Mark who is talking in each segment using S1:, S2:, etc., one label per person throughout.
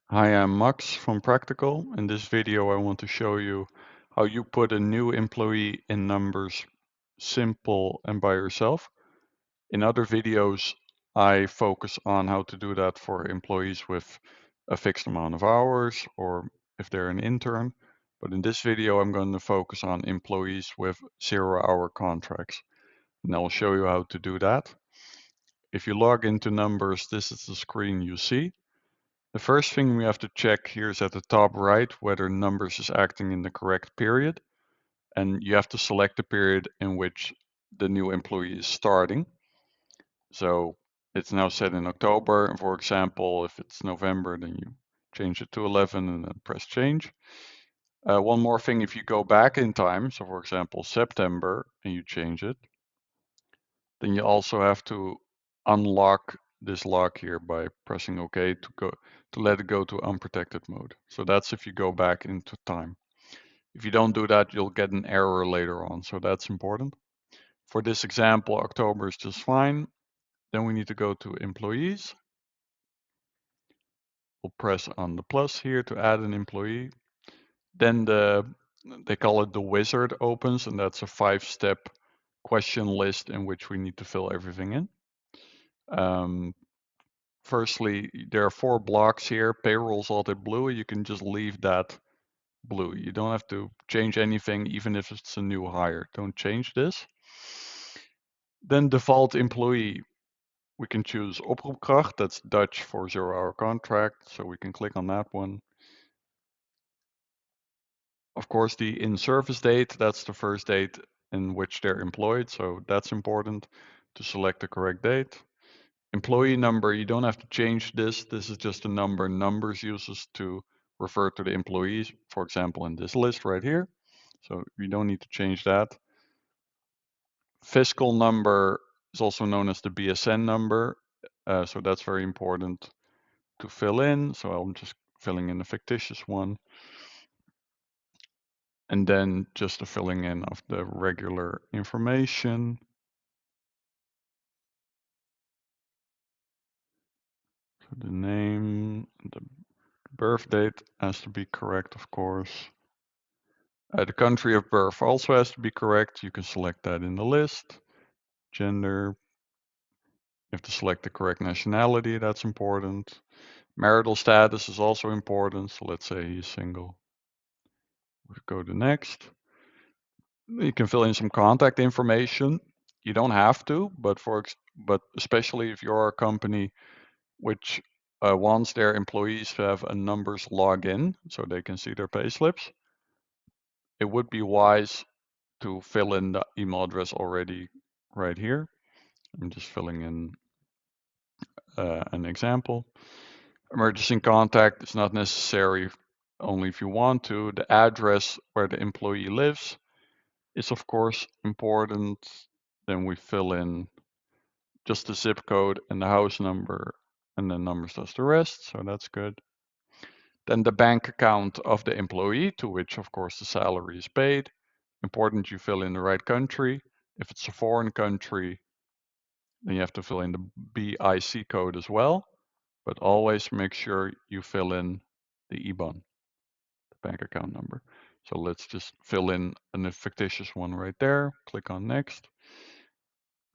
S1: Hi, I'm Max from Practical. In this video, I want to show you how you put a new employee in numbers simple and by yourself. In other videos, I focus on how to do that for employees with a fixed amount of hours or if they're an intern. But in this video, I'm going to focus on employees with 0-hour contracts. And I'll show you how to do that. If you log into numbers, this is the screen you see. The first thing we have to check here is at the top right whether numbers is acting in the correct period, and you have to select the period in which the new employee is starting. So it's now set in October, and for example, if it's November, then you change it to 11 and then press change. One more thing, if you go back in time, so for example September, and you change it, then you also have to unlock this lock here by pressing OK to let it go to unprotected mode. So that's if you go back into time. If you don't do that, you'll get an error later on. So that's important. For this example, October is just fine. Then we need to go to employees. We'll press on the plus here to add an employee. Then they call it the wizard opens, and that's a 5-step question list in which we need to fill everything in. Firstly, there are 4 blocks here. Payroll's all blue. You can just leave that blue. You don't have to change anything, even if it's a new hire. Don't change this. Then default employee. We can choose oproepkracht. That's Dutch for 0-hour contract. So we can click on that one. Of course, the in-service date, that's the first date in which they're employed. So that's important to select the correct date. Employee number, you don't have to change this. This is just a number numbers uses to refer to the employees, for example, in this list right here. So you don't need to change that. Fiscal number is also known as the BSN number. So that's very important to fill in. So I'm just filling in a fictitious one. And then just the filling in of the regular information. So the name, the birth date has to be correct, of course. The country of birth also has to be correct. You can select that in the list. Gender. You have to select the correct nationality. That's important. Marital status is also important. So let's say he's single. We go to next. You can fill in some contact information. You don't have to, but especially if you're a company which wants their employees to have a numbers login so they can see their pay slips, it would be wise to fill in the email address already right here. I'm just filling in an example. Emergency contact is not necessary, only if you want to. The address where the employee lives is of course important. Then we fill in just the zip code and the house number, and then numbers does the rest, so that's good. Then the bank account of the employee, to which of course the salary is paid. Important you fill in the right country. If it's a foreign country, then you have to fill in the BIC code as well, but always make sure you fill in the IBAN, the bank account number. So let's just fill in a fictitious one right there. Click on next.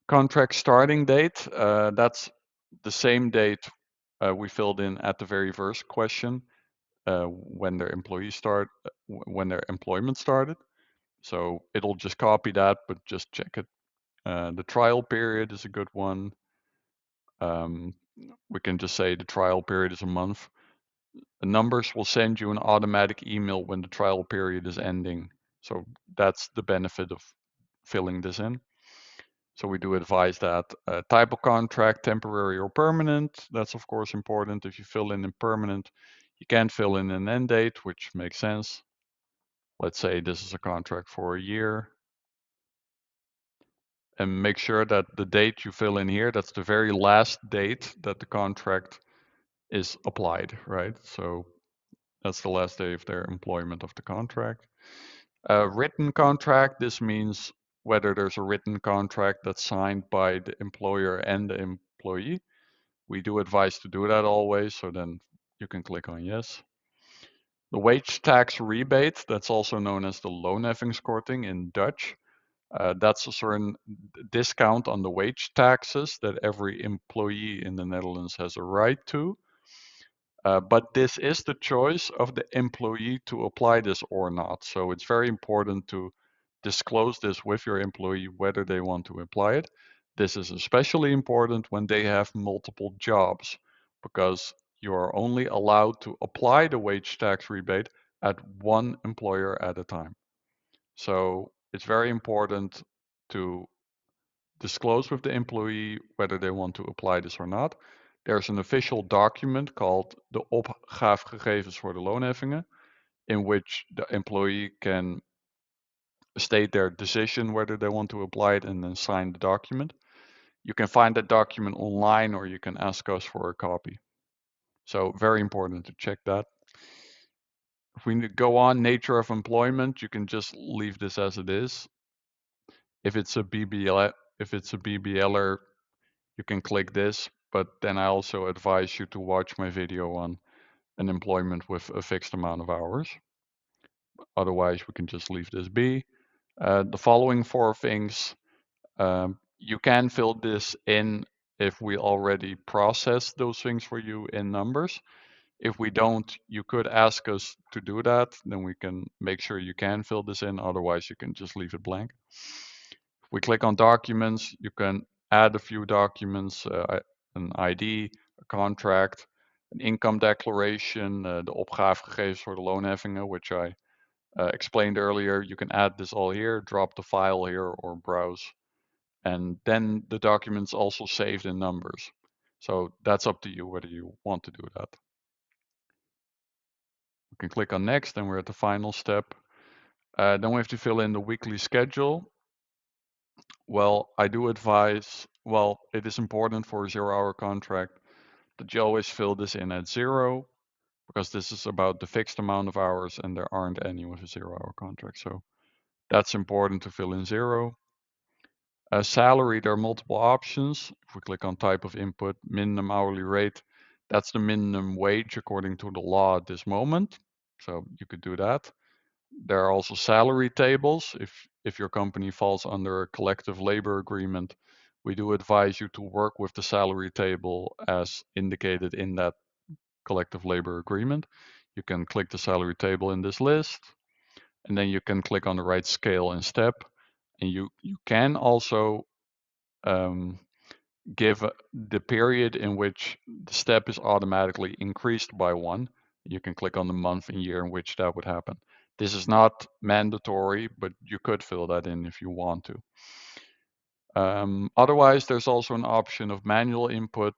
S1: Contract starting date, that's the same date we filled in at the very first question, when their when their employment started. So it'll just copy that, but just check it. The trial period is a good one. We can just say the trial period is a month. The numbers will send you an automatic email when the trial period is ending. So that's the benefit of filling this in. So we do advise that type of contract, temporary or permanent. That's of course important. If you fill in permanent, you can't fill in an end date, which makes sense. Let's say this is a contract for a year. And make sure that the date you fill in here, that's the very last date that the contract is applied, right? So that's the last day of their employment of the contract. Written contract, this means whether there's a written contract that's signed by the employer and the employee. We do advise to do that always, so then You can click on yes. The wage tax rebate, that's also known as the loonheffingskorting in Dutch. That's a certain discount on the wage taxes that every employee in the Netherlands has a right to. But this is the choice of the employee to apply this or not. So it's very important to disclose this with your employee whether they want to apply it. This is especially important when they have multiple jobs, because you are only allowed to apply the wage tax rebate at one employer at a time. So it's very important to disclose with the employee whether they want to apply this or not. There's an official document called de opgaafgegevens voor de loonheffingen, in which the employee can state their decision whether they want to apply it and then sign the document. You can find that document online, or you can ask us for a copy. So very important to check that. If we go on nature of employment, you can just leave this as it is. If it's a BBLer, you can click this, but then I also advise you to watch my video on an employment with a fixed amount of hours. Otherwise, we can just leave this be. The following four things, you can fill this in if we already process those things for you in numbers. If we don't, you could ask us to do that, then we can make sure you can fill this in. Otherwise, you can just leave it blank. If we click on documents, you can add a few documents, an ID, a contract, an income declaration, de opgaafgegevens voor de loonheffingen, which I explained earlier. You can add this all here, drop the file here, or browse. And then the document's also saved in numbers. So that's up to you whether you want to do that. We can click on next, and we're at the final step. Then we have to fill in the weekly schedule. Well, I do advise, well, it is important for a 0-hour contract that you always fill this in at 0, because this is about the fixed amount of hours and there aren't any with a 0-hour contract. So that's important to fill in 0. Salary, there are multiple options. If we click on type of input, minimum hourly rate, that's the minimum wage according to the law at this moment. So you could do that. There are also salary tables. If your company falls under a collective labor agreement, we do advise you to work with the salary table as indicated in that collective labor agreement. You can click the salary table in this list, and then you can click on the right scale and step. And you can also give the period in which the step is automatically increased by 1. You can click on the month and year in which that would happen. This is not mandatory, but you could fill that in if you want to. Otherwise, there's also an option of manual input.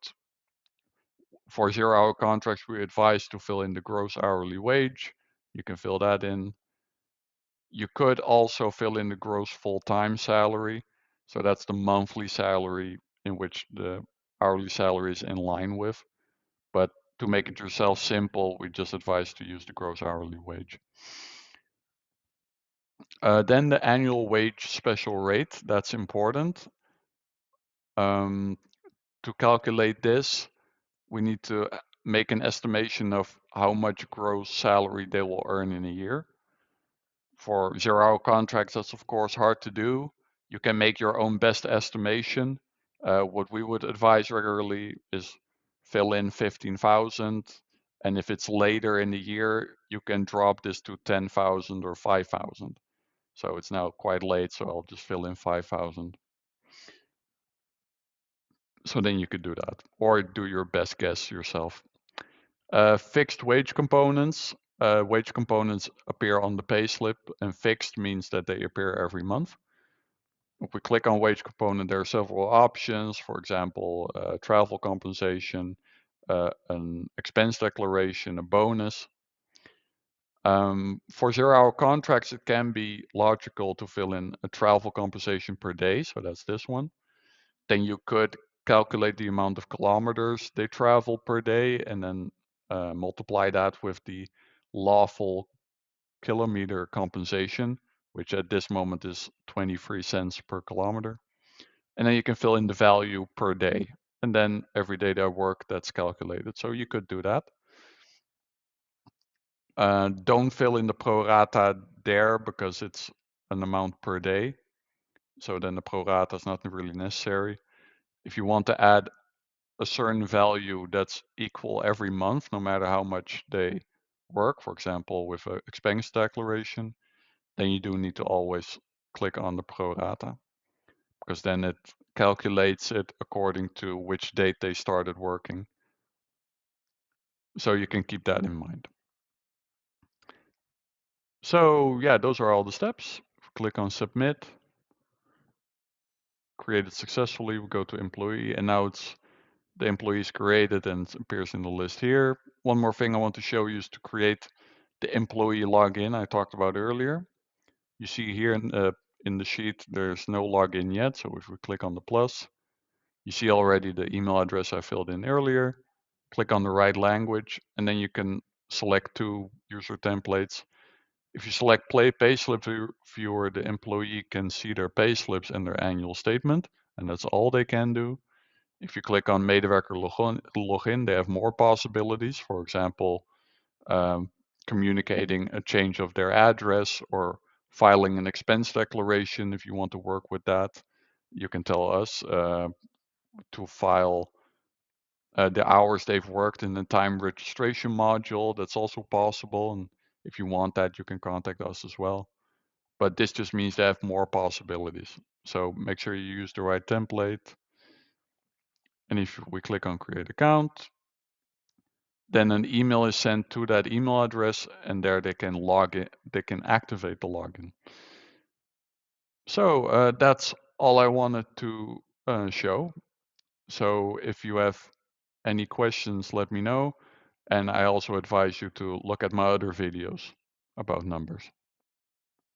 S1: For 0-hour contracts, we advise to fill in the gross hourly wage. You can fill that in. You could also fill in the gross full-time salary. So that's the monthly salary in which the hourly salary is in line with. But to make it yourself simple, we just advise to use the gross hourly wage. Then the annual wage special rate, that's important. To calculate this, we need to make an estimation of how much gross salary they will earn in a year. For 0-hour contracts, that's of course hard to do. You can make your own best estimation. What we would advise regularly is fill in 15,000, and if it's later in the year, you can drop this to 10,000 or 5,000. So it's now quite late, so I'll just fill in 5,000. So then you could do that, or do your best guess yourself. Fixed wage components. Wage components appear on the payslip, and fixed means that they appear every month. If we click on wage component, there are several options. For example, travel compensation, an expense declaration, a bonus. For 0-hour contracts, it can be logical to fill in a travel compensation per day. So that's this one. Then you could calculate the amount of kilometers they travel per day and then multiply that with the lawful kilometer compensation, which at this moment is 23 cents per kilometer. And then you can fill in the value per day. And then every day they work, that's calculated. So you could do that. Don't fill in the pro rata there because it's an amount per day. So then the pro rata is not really necessary. If you want to add a certain value that's equal every month, no matter how much they work, for example, with an expense declaration, then you do need to always click on the pro rata, because then it calculates it according to which date they started working. So you can keep that in mind. So yeah, those are all the steps. Click on submit. Created successfully. We go to employee, and now it's the employee is created and it appears in the list here. One more thing I want to show you is to create the employee login I talked about earlier. You see here in the sheet, there's no login yet. So if we click on the plus, you see already the email address I filled in earlier. Click on the right language, and then you can select two user templates. If you select Play Payslip Viewer, the employee can see their payslips and their annual statement, and that's all they can do. If you click on Medewerker Login, they have more possibilities. For example, communicating a change of their address or filing an expense declaration. If you want to work with that, you can tell us to file the hours they've worked in the time registration module. That's also possible. And if you want that, you can contact us as well. But this just means they have more possibilities. So make sure you use the right template. And if we click on create account, then an email is sent to that email address, and there they can log in, they can activate the login. So that's all I wanted to show. So if you have any questions, let me know. And I also advise you to look at my other videos about numbers.